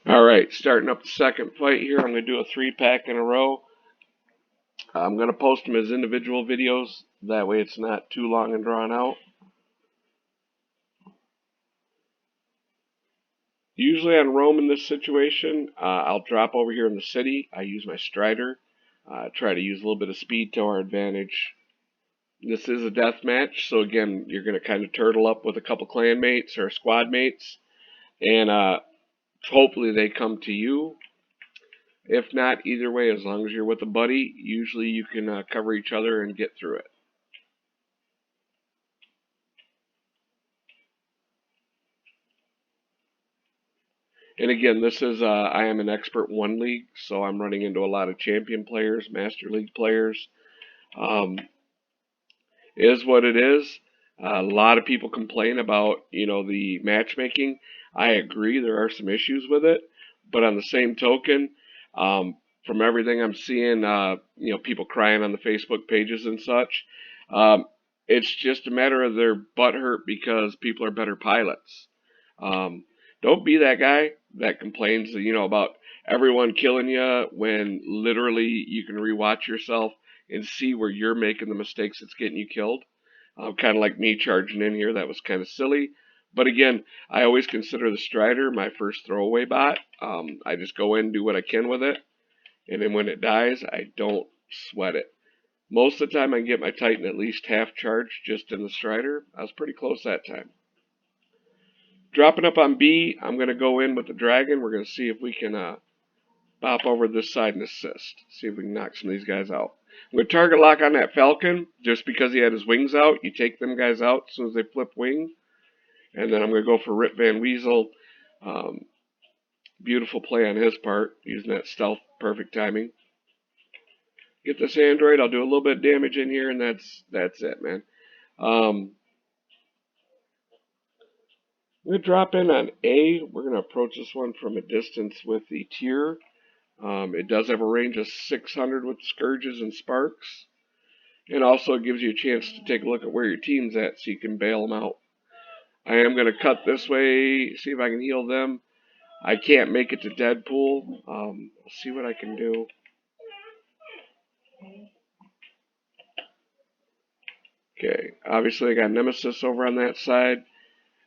Alright, starting up the second fight here. I'm going to do a 3-pack in a row. I'm going to post them as individual videos. That way it's not too long and drawn out. Usually on Rome in this situation, I'll drop over here in the city. I use my Strider. Try to use a little bit of speed to our advantage. This is a death match, so again, you're going to kind of turtle up with a couple clan mates or squad mates, and hopefully they come to you. If not, either way, as long as you're with a buddy, usually you can cover each other and get through it. And again, this is I am an expert 1 league, so I'm running into a lot of champion players, master league players. Um, is what it is. A lot of people complain about the matchmaking. I agree there are some issues with it, but on the same token, from everything I'm seeing, people crying on the Facebook pages and such, um, it's just a matter of their butt hurt because people are better pilots. Um, don't be that guy that complains, about everyone killing you when literally you can rewatch yourself and see where you're making the mistakes that's getting you killed. Kind of like me charging in here, that was kind of silly. But again, I always consider the Strider my first throwaway bot. I just go in, do what I can with it, and then when it dies, I don't sweat it. Most of the time, I can get my Titan at least half charged just in the Strider. I was pretty close that time. Dropping up on B, I'm going to go in with the Dragon. We're going to see if we can bop over this side and assist. See if we can knock some of these guys out. I'm going to target lock on that Falcon just because he had his wings out. You take them guys out as soon as they flip wing. And then I'm going to go for Rip Van Weasel. Um, Beautiful play on his part, using that stealth, perfect timing. Get this android. I'll do a little bit of damage in here, and that's it, man. I'm going to drop in on A. We're going to approach this one from a distance with the tier. It does have a range of 600 with Scourges and Sparks. And also it gives you a chance to take a look at where your team's at so you can bail them out. I am going to cut this way, see if I can heal them. I can't make it to Deadpool. I'll see what I can do. Okay, obviously I got Nemesis over on that side.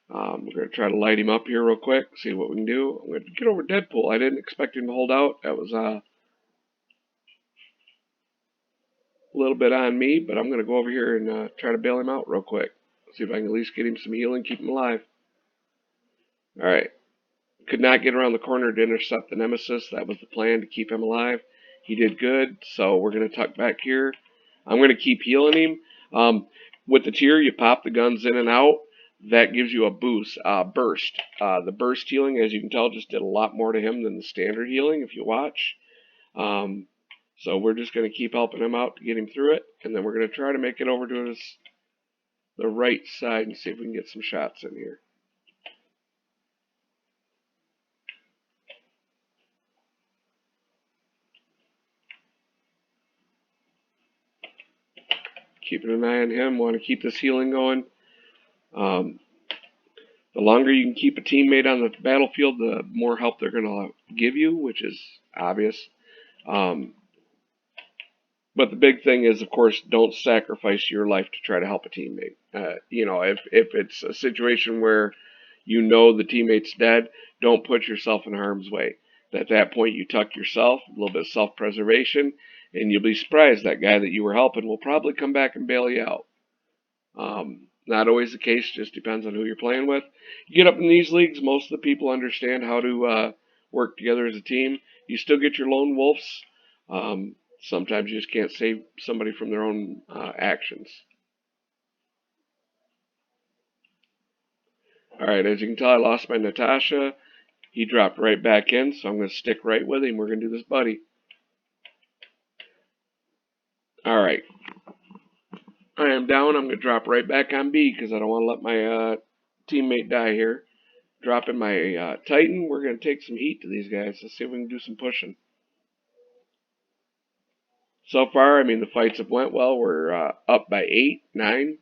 We're going to try to light him up here real quick, see what we can do. I'm going to get over Deadpool. I didn't expect him to hold out. That was a little bit on me, but I'm going to go over here and try to bail him out real quick. See if I can at least get him some healing, keep him alive. Alright. Could not get around the corner to intercept the Nemesis. That was the plan, to keep him alive. He did good, so we're going to tuck back here. I'm going to keep healing him. With the tier, you pop the guns in and out. That gives you a burst. The burst healing, as you can tell, just did a lot more to him than the standard healing, if you watch. So we're just going to keep helping him out to get him through it, and then we're going to try to make it over to the right side and see if we can get some shots in here. Keeping an eye on him. Want to keep this healing going. The longer you can keep a teammate on the battlefield, the more help they're going to give you, which is obvious. But the big thing is, of course, don't sacrifice your life to try to help a teammate. If it's a situation where the teammate's dead, don't put yourself in harm's way. At that point, you tuck yourself, a little bit of self-preservation, and you'll be surprised that guy that you were helping will probably come back and bail you out. Not always the case, just depends on who you're playing with. You get up in these leagues, most of the people understand how to work together as a team. You still get your lone wolves. Sometimes you just can't save somebody from their own actions. Alright, as you can tell, I lost my Natasha. He dropped right back in, so I'm going to stick right with him. We're going to do this buddy. Alright. I am down. I'm going to drop right back on B because I don't want to let my teammate die here. Dropping my Titan. We're going to take some heat to these guys. Let's see if we can do some pushing. So far, I mean, the fights have went well. We're up by 8, 9.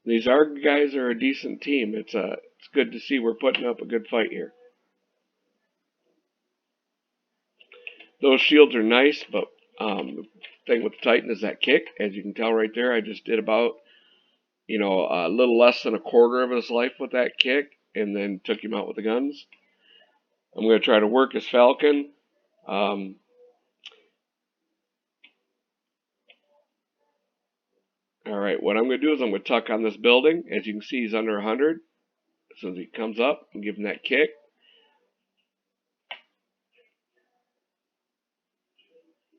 These ARG guys are a decent team. It's good to see we're putting up a good fight here. Those shields are nice, but the thing with the Titan is that kick. As you can tell right there, I just did about, a little less than a quarter of his life with that kick, and then took him out with the guns. I'm going to try to work his Falcon. All right, what I'm going to do is I'm going to tuck on this building. As you can see, he's under 100. As soon as he comes up, I'm giving that kick.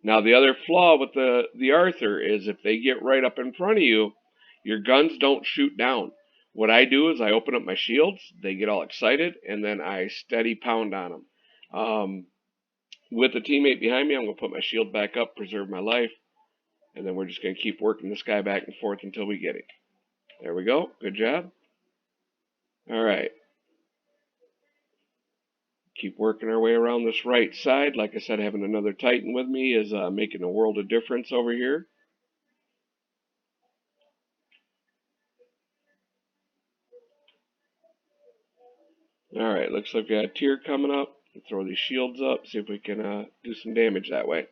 Now, the other flaw with the Arthur is if they get right up in front of you, your guns don't shoot down. What I do is I open up my shields, they get all excited, and then I steady pound on them. With a teammate behind me, I'm going to put my shield back up, preserve my life, and then we're just going to keep working this guy back and forth until we get him. There we go. Good job. All right. Keep working our way around this right side. Like I said, having another Titan with me is making a world of difference over here. All right, looks like we got a tier coming up. Throw these shields up, see if we can do some damage that way.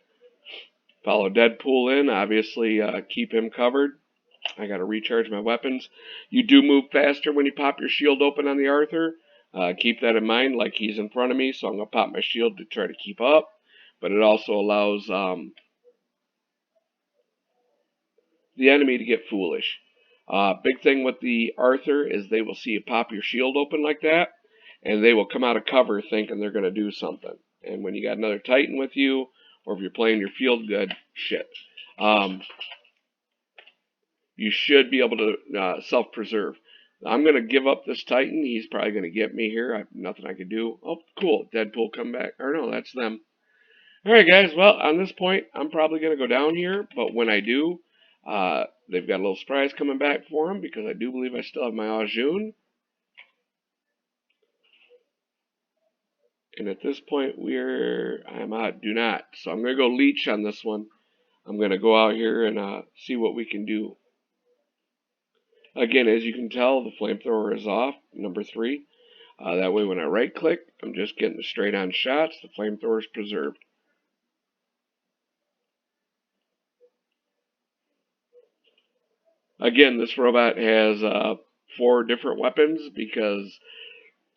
Follow Deadpool in, obviously keep him covered. I got to recharge my weapons. You do move faster when you pop your shield open on the Arthur. Keep that in mind, like he's in front of me, so I'm going to pop my shield to try to keep up. But it also allows the enemy to get foolish. Big thing with the Arthur is they will see you pop your shield open like that, and they will come out of cover thinking they're going to do something. And when you got another Titan with you, or if you're playing your field good, shit. You should be able to self-preserve. I'm going to give up this Titan. He's probably going to get me here. I have nothing I can do. Oh, cool. Deadpool come back. Or no, that's them. All right, guys. Well, on this point, I'm probably going to go down here. But when I do, they've got a little surprise coming back for them because I do believe I still have my Ajun. And at this point, I'm out. Do not. So I'm going to go leech on this one. I'm going to go out here and see what we can do. Again, as you can tell, the flamethrower is off, number 3. That way when I right click, I'm just getting the straight on shots. The flamethrower is preserved. Again, this robot has 4 different weapons because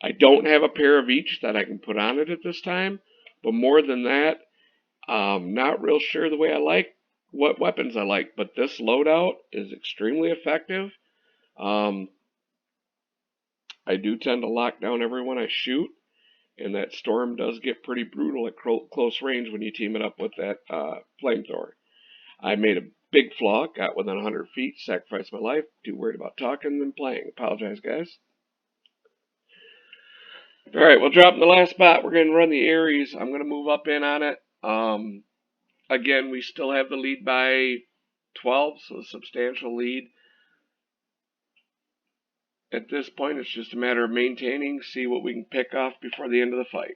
I don't have a pair of each that I can put on it at this time. But more than that, not real sure the way I like what weapons I like. But this loadout is extremely effective. I do tend to lock down everyone I shoot. And that storm does get pretty brutal at close range when you team it up with that flamethrower. I made a big flaw, got within 100 feet, sacrificed my life. Too worried about talking than playing. Apologize, guys. All right, we'll drop in the last spot. We're going to run the Ares. I'm going to move up in on it. Again, we still have the lead by 12, so a substantial lead. At this point, it's just a matter of maintaining, see what we can pick off before the end of the fight.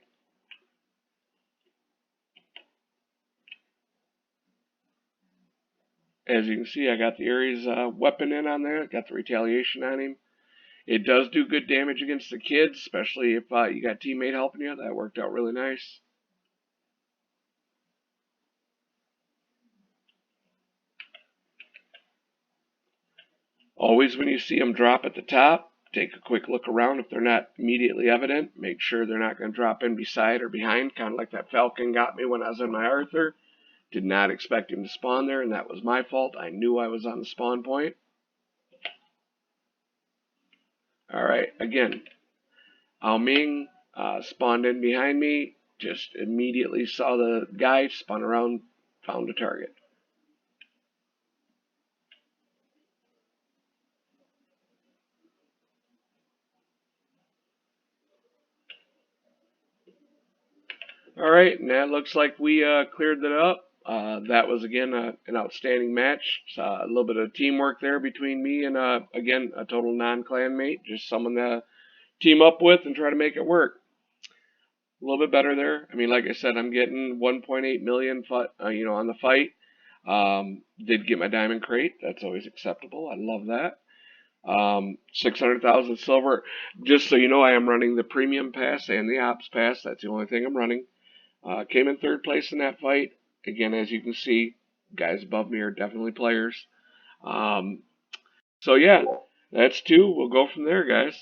As you can see, I got the Ares weapon in on there. Got the retaliation on him. It does do good damage against the kids, especially if you got a teammate helping you. That worked out really nice. Always when you see them drop at the top, take a quick look around. If they're not immediately evident, make sure they're not going to drop in beside or behind, kind of like that Falcon got me when I was in my Arthur. Did not expect him to spawn there, and that was my fault. I knew I was on the spawn point. Alright, again, Ao Ming spawned in behind me, just immediately saw the guy, spun around, found a target. Alright, and that looks like we cleared that up. That was, again, an outstanding match. A little bit of teamwork there between me and, again, a total non-clan mate. Just someone to team up with and try to make it work. A little bit better there. I mean, like I said, I'm getting 1.8 million, on the fight. Did get my diamond crate. That's always acceptable. I love that. 600,000 silver. Just so you know, I am running the premium pass and the ops pass. That's the only thing I'm running. Came in third place in that fight. Again, as you can see, guys above me are definitely players. Um, so yeah, that's two. We'll go from there, guys.